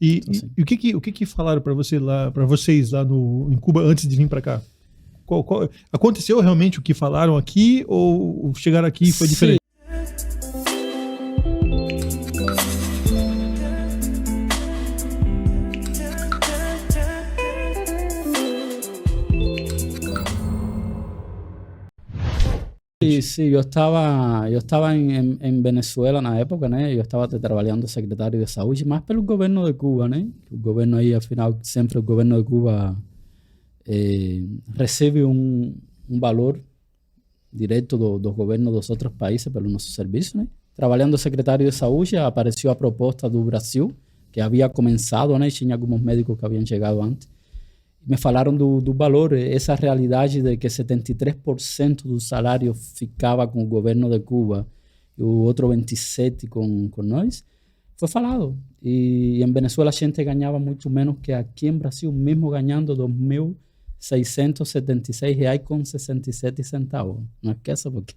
Então, assim, E o que falaram para vocês lá em Cuba antes de vir para cá? Aconteceu realmente o que falaram aqui ou chegaram aqui e foi diferente? Sí, yo estaba en Venezuela na época, né? Eu estava trabalhando secretário de saúde, mais pelo governo de Cuba, né? O governo aí, afinal, sempre o governo de Cuba recebe um valor direto dos governos dos outros países pelo nosso serviço, né? Trabalhando secretário de saúde, apareceu a proposta do Brasil, que havia começado, né? Tinha alguns médicos que haviam chegado antes. Me falaram do valor, essa realidade de que 73% do salário ficava com o governo de Cuba e o outro 27% com nós, foi falado. E em Venezuela a gente ganhava muito menos que aqui em Brasil, mesmo ganhando R$ 2.676,67. Não esqueça, porque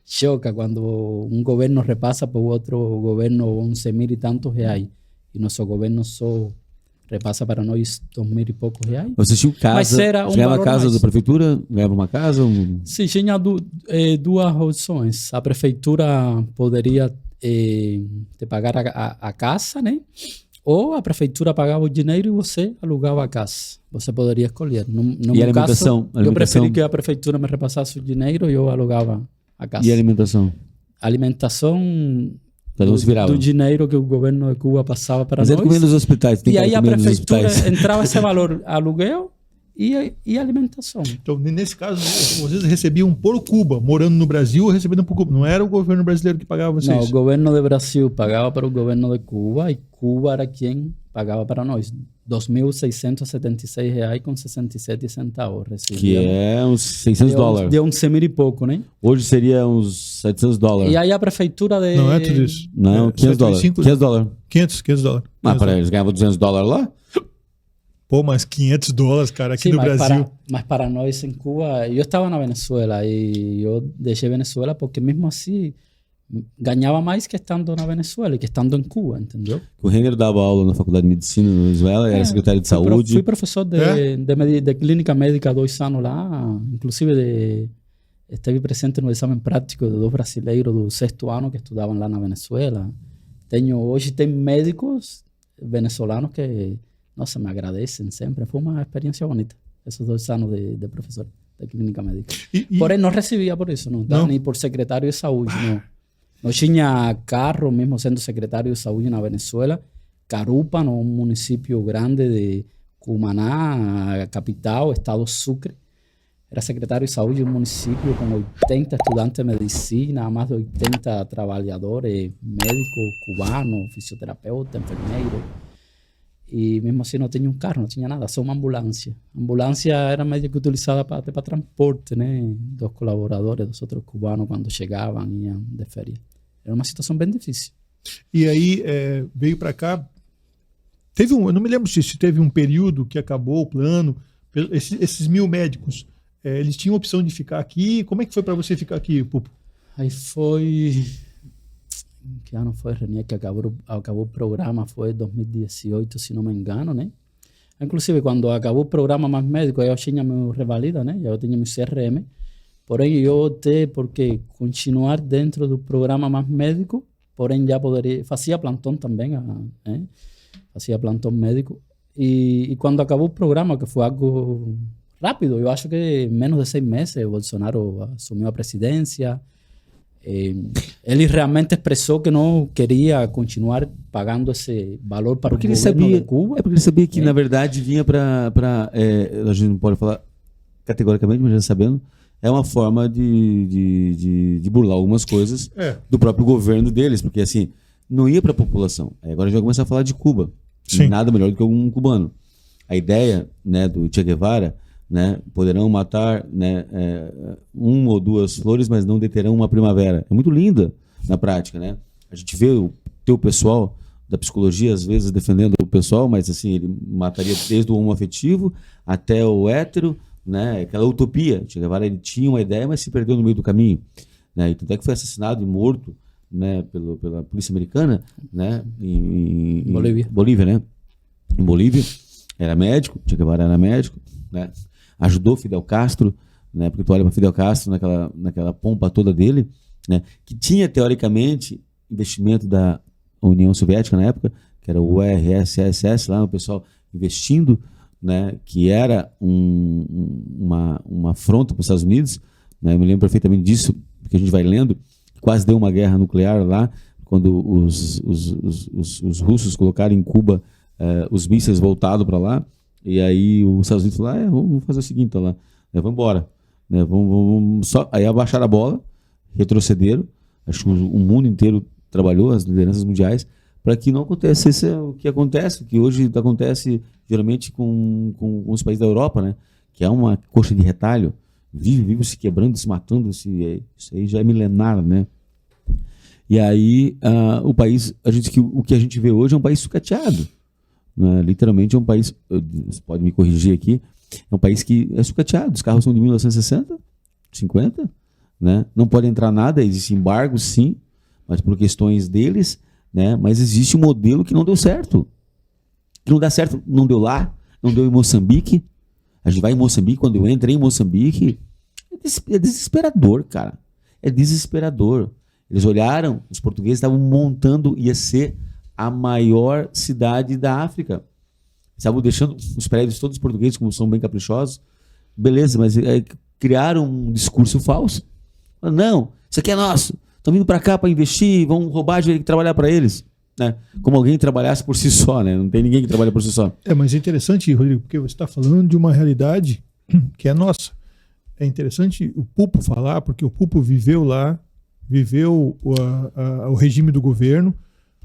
choca quando um governo repassa para o outro governo 11.000 e tantos reais e nosso governo só repassa para nós 2.000 e poucos reais. Você tinha casa, ganhava casa da prefeitura, ganhava uma casa? Sim, tinha duas opções. A prefeitura poderia te pagar a casa, né? Ou a prefeitura pagava o dinheiro e você alugava a casa. Você poderia escolher. E a alimentação? Eu preferi que a prefeitura me repassasse o dinheiro e eu alugava a casa. E a alimentação? A alimentação do dinheiro que o governo de Cuba passava para nós. Mas é comendo nos hospitais. E aí a prefeitura entrava esse valor, aluguel e alimentação. Então, nesse caso, vocês recebiam por Cuba, morando no Brasil, recebendo por Cuba. Não era o governo brasileiro que pagava vocês? Não, o governo do Brasil pagava para o governo de Cuba e Cuba era quem pagava para nós. R$ 2.666,67 recebia. Que é uns $600. Deu uns 100 mil e pouco, né? Hoje seria uns $700. E aí a prefeitura de... Não é tudo isso. Não, $500. $500. $500. Ah, para eles ganhavam $200 lá? Pô, mas $500, cara, aqui no Brasil. Mas para nós em Cuba, eu estava na Venezuela e eu deixei Venezuela porque mesmo assim ganhava mais que estando na Venezuela e que estando em Cuba, entendeu? O Renner dava aula na Faculdade de Medicina na Venezuela, era secretário de saúde. Fui professor de clínica médica 2 anos lá, inclusive esteve presente no exame prático de 2 brasileiros do 6º ano que estudavam lá na Venezuela. Hoje tem médicos venezolanos que, nossa, me agradecem sempre. Foi uma experiência bonita, esses 2 anos de professor de clínica médica. Porém, não recebia por isso, não, nem por secretário de saúde, não. Não tinha carro, mesmo sendo secretário de saúde na Venezuela. Carúpano, um município grande de Cumaná, capital, estado Sucre. Era secretário de saúde de um município com 80 estudantes de medicina, mais de 80 trabalhadores, médicos, cubanos, fisioterapeuta, enfermeiro. E mesmo assim não tinha um carro, não tinha nada, só uma ambulância. A ambulância era meio que utilizada para transporte, né? Dos colaboradores, dos outros cubanos, quando chegavam, iam de férias. Era uma situação bem difícil. E aí veio para cá, eu não me lembro se teve um período que acabou o plano, esses 1.000 médicos, eles tinham opção de ficar aqui. Como é que foi para você ficar aqui, Pupo? Aí foi... Que ano foi, René, que acabou o programa, foi 2018, se não me engano, né? Inclusive, quando acabou o programa Mais Médico, eu tinha meu revalida, né? Eu tinha meu CRM. Porém, eu optei porque continuar dentro do programa Mais Médico, porém já poderia... Fazia plantão também, né? Fazia plantão médico. E quando acabou o programa, que foi algo rápido, eu acho que menos de 6 meses, o Bolsonaro assumiu a presidência. Ele realmente expressou que não queria continuar pagando esse valor para porque o governo de Cuba. É porque ele sabia que, na verdade, vinha para... a gente não pode falar categoricamente, mas já sabendo, é uma forma de burlar algumas coisas do próprio governo deles, porque assim, não ia para a população. Aí agora a gente vai começar a falar de Cuba. Sim. Nada melhor do que um cubano. A ideia, né, do Che Guevara, né, poderão matar, né, 1 ou 2 flores, mas não deterão uma primavera. É muito linda na prática, né? A gente vê o teu pessoal da psicologia às vezes defendendo o pessoal, mas assim, ele mataria desde o homoafetivo até o hétero, né? Aquela utopia. Che Guevara, ele tinha uma ideia, mas se perdeu no meio do caminho, né? E tanto é que foi assassinado e morto, né, pela polícia americana, né, em Bolívia, né? em Bolívia, era médico, Che Guevara era médico, né? Ajudou Fidel Castro, né? Porque tu olha para Fidel Castro naquela pompa toda dele, né? Que tinha teoricamente investimento da União Soviética na época, que era o URSS lá, o pessoal investindo, né? Que era uma afronta para os Estados Unidos, né? Eu me lembro perfeitamente disso, porque a gente vai lendo, quase deu uma guerra nuclear lá, quando os russos colocaram em Cuba os mísseis voltados para lá, e aí os Estados Unidos falaram, vamos fazer o seguinte, então, lá, vamos embora, né, vamos só, aí abaixaram a bola, retrocederam, acho que o mundo inteiro trabalhou, as lideranças mundiais, para que não acontecesse o que acontece, que hoje acontece geralmente com os países da Europa, né, que é uma coxa de retalho, vive se quebrando, se matando, isso aí já é milenar, né? E aí o país, o que a gente vê hoje é um país sucateado, né? Literalmente é um país, você pode me corrigir aqui, é um país que é sucateado, os carros são de 1960, 50, né? Não pode entrar nada, existe embargo sim, mas por questões deles, né? Mas existe um modelo que não deu certo, que não dá certo, não deu lá, não deu em Moçambique. A gente vai em Moçambique, quando eu entrei em Moçambique, é desesperador, cara. É desesperador. Eles olharam, os portugueses estavam montando, ia ser a maior cidade da África. Estavam deixando os prédios todos portugueses, como são bem caprichosos. Beleza, mas criaram um discurso falso. Não, isso aqui é nosso. Estão vindo para cá para investir, vão roubar dinheiro e trabalhar para eles. Né? Como alguém trabalhasse por si só, né? Não tem ninguém que trabalha por si só. Mas é interessante, Rodrigo, porque você está falando de uma realidade que é nossa. É interessante o Pupo falar, porque o Pupo viveu lá, viveu o regime do governo.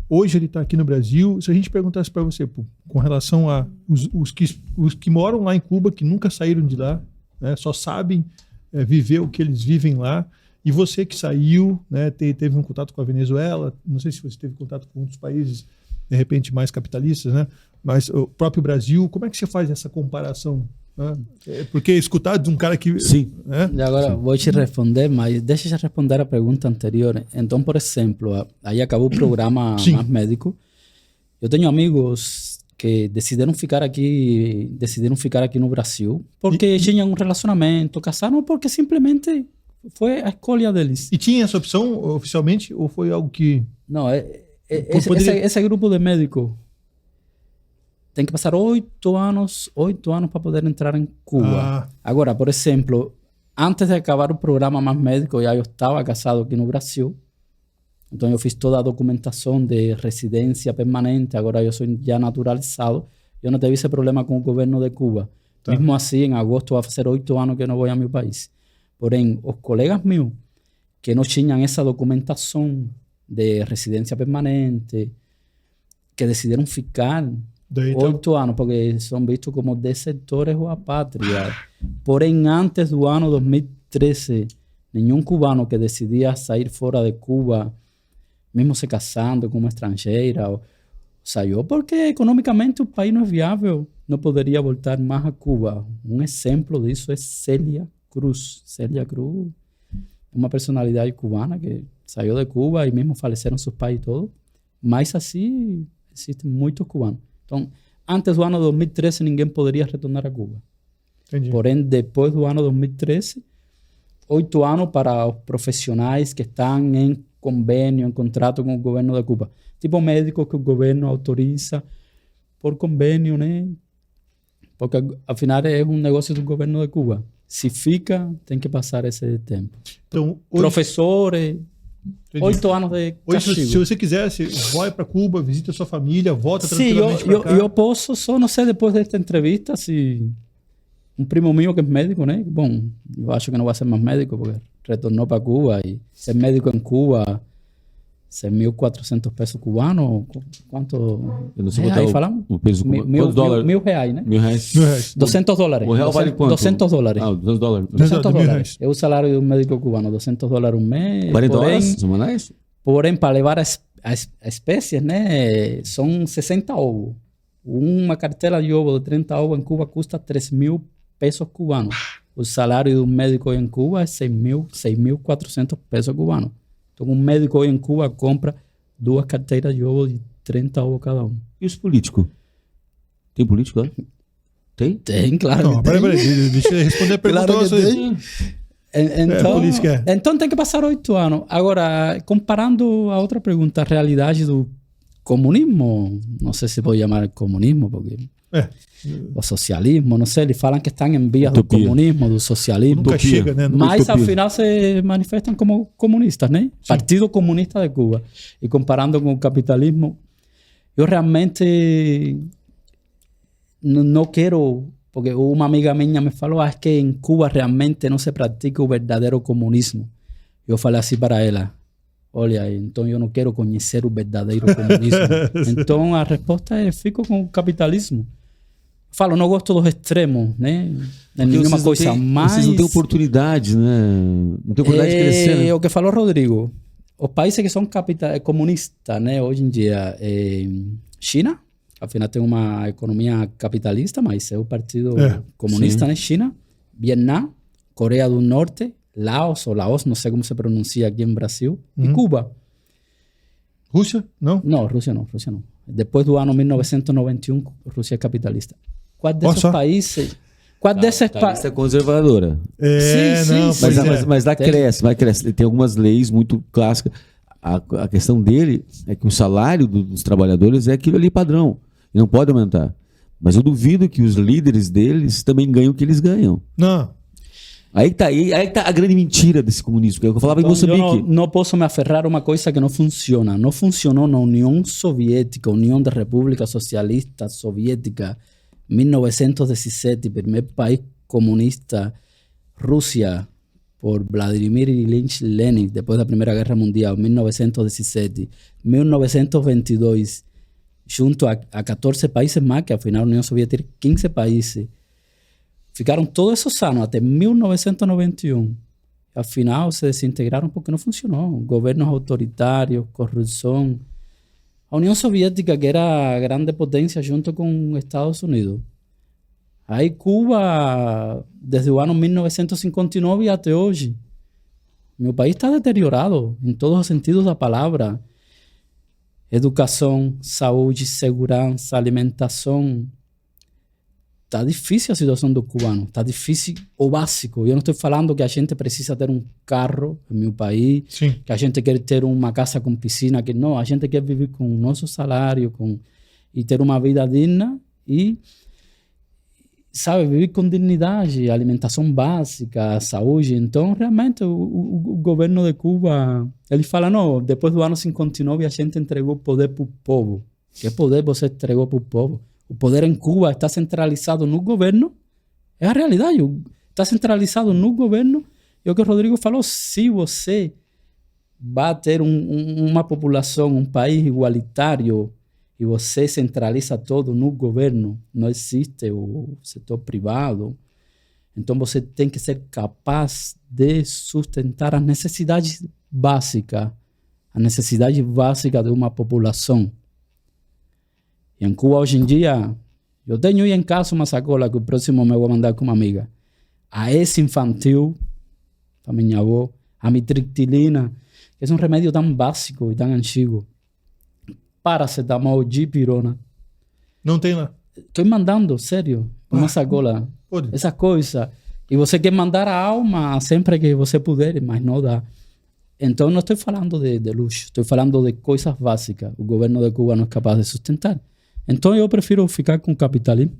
Hoje ele está aqui no Brasil. Se a gente perguntasse para você, Pupo, com relação a os que moram lá em Cuba, que nunca saíram de lá, né, só sabem viver o que eles vivem lá, e você que saiu, né, teve um contato com a Venezuela, não sei se você teve contato com outros países, de repente, mais capitalistas, né, mas o próprio Brasil, como é que você faz essa comparação? Né? Porque escutar de um cara que... Sim. Né? E agora vou te responder, mas deixa eu responder a pergunta anterior. Então, por exemplo, aí acabou o programa Mais Médico. Eu tenho amigos que decidiram ficar aqui no Brasil porque tinham um relacionamento, casaram porque simplesmente foi a escolha deles. E tinha essa opção oficialmente ou foi algo que... Não, esse grupo de médicos tem que passar 8 anos para poder entrar em Cuba. Agora, por exemplo, antes de acabar o programa Mais Médico, já eu estava casado aqui no Brasil. Então eu fiz toda a documentação de residência permanente, agora eu sou já naturalizado. Eu não tive esse problema com o governo de Cuba. Tá. Mesmo assim, em agosto vai fazer 8 anos que eu não vou a meu país. Porém, os colegas meus que não tinham essa documentação de residência permanente, que decidiram ficar 8 anos, porque são vistos como desertores ou apátridas. Porém, antes do ano 2013, nenhum cubano que decidia sair fora de Cuba, mesmo se casando com uma estrangeira, saiu porque economicamente o país não é viável, não poderia voltar mais a Cuba. Um exemplo disso é Celia Cruz. Celia Cruz, uma personalidade cubana que saiu de Cuba e mesmo faleceram seus pais e todo. Mas assim, existem muitos cubanos. Então, antes do ano 2013, ninguém poderia retornar a Cuba. Entendi. Porém, depois do ano 2013, 8 anos para os profissionais que estão em convênio, em contrato com o governo de Cuba. Tipo médico que o governo autoriza por convênio, né? Porque, afinal, é um negócio do governo de Cuba. Se fica, tem que passar esse tempo. Então, professores, 8 anos de castigo. Hoje, se você quiser, você vai para Cuba, visita sua família, volta tranquilamente para cá. Eu posso, só não sei depois desta entrevista se um primo meu que é médico, né? Bom, eu acho que não vai ser mais médico porque retornou para Cuba e ser médico em Cuba, ser 1.400 pesos cubanos, quanto? Eu não sei botar falamos? o peso cubano. Quantos dólares? $1.000, né? $1.000. $200. O real vale quanto? $200. Ah, $200. $200. É o salário de um médico cubano, $200 um mês. 40 horas semanais? Porém, para levar as espécies, né, são 60 ovos. Uma cartela de ovo de 30 ovos em Cuba custa 3.000 pesos cubanos. O salário de um médico em Cuba é 6.400 pesos cubanos. Então, um médico em Cuba compra 2 carteiras de ovo de 30 ovos cada um. E os políticos? Tem político lá? Tem? Tem, claro. Não, que tem. peraí, deixa eu responder a pergunta. Claro que nossa aí. tem. Então, política é. então tem que passar 8 anos. Agora, comparando a outra pergunta, a realidade do comunismo, não sei se pode chamar comunismo, porque o socialismo, não sei, eles falam que estão em vias do Utopia. comunismo, do socialismo. Nunca Utopia. chega, né? Mas Utopia. afinal se manifestam como comunistas, né? Partido Comunista de Cuba. E comparando com o capitalismo, eu realmente não quero, porque uma amiga minha me falou, es que em Cuba realmente não se pratica o verdadeiro comunismo. Eu falei assim para ela, olha, então eu não quero conhecer o verdadeiro comunismo. Então a resposta é, fico com o capitalismo. Falo, não gosto dos extremos, né? Porque Nenhuma vocês não coisa têm- mais. Vocês não têm oportunidade, né? Não tem oportunidade de crescer, né? O que falou Rodrigo, os países que são comunistas, né, hoje em dia, China, afinal tem uma economia capitalista, mas é o partido comunista, sim. né? China, Vietnã, Coreia do Norte, Laos, ou Laos, não sei como se pronuncia aqui em Brasil, e Cuba. Rússia? Não? Não, Rússia não. Depois do ano 1991, Rússia é capitalista. Qual desses só. países... Qual desses Tá, países... isso é conservadora. Sim, não, sim, pois Mas, é. mas lá Tem. cresce. Tem algumas leis muito clássicas. A questão dele é que o salário dos trabalhadores é aquilo ali padrão. E não pode aumentar. Mas eu duvido que os líderes deles também ganhem o que eles ganham. Não. Aí que tá a grande mentira desse comunismo. Que eu falava em Então, eu Moçambique. não posso me aferrar a uma coisa que não funciona. Não funcionou na União Soviética, União da República Socialista Soviética, 1917, primeiro país comunista, Rússia, por Vladimir Ilyich Lenin, depois da Primeira Guerra Mundial, 1917. 1922, junto a 14 países mais, que afinal a União Soviética tinha 15 países. Ficaram todos esses anos, até 1991. Afinal, se desintegraram porque não funcionou. Governos autoritários, corrupção. A União Soviética, que era a grande potência junto com os Estados Unidos. Aí Cuba, desde o ano 1959 até hoje, meu país está deteriorado em todos os sentidos da palavra. Educação, saúde, segurança, alimentação. Está difícil a situação do cubano, está difícil o básico. Eu não estou falando que a gente precisa ter um carro no meu país, Sim. que a gente quer ter uma casa com piscina, que não, a gente quer viver com o nosso salário e ter uma vida digna e, sabe, viver com dignidade, alimentação básica, saúde. Então, realmente, o governo de Cuba, ele fala, não, depois do ano 59 a gente entregou o poder para o povo. Que poder você entregou para o povo? O poder em Cuba está centralizado no governo. É a realidade. Está centralizado no governo. E o que o Rodrigo falou, se você vai ter uma população, um país igualitário, e você centraliza todo no governo, não existe o setor privado, então você tem que ser capaz de sustentar as necessidades básicas, a necessidade básica de uma população. E em Cuba, hoje em dia, eu tenho aí em casa uma sacola que o próximo me vou mandar com uma amiga. A esse infantil, para minha avó, a mitriptilina, que é um remédio tão básico e tão antigo. Paracetamol, dipirona. Não tem lá. Estou mandando, sério, uma sacola. Pode. Essa coisa. E você quer mandar a alma sempre que você puder, mas não dá. Então, não estou falando de luxo, estou falando de coisas básicas. O governo de Cuba não é capaz de sustentar. Então, eu prefiro ficar com o capitalismo.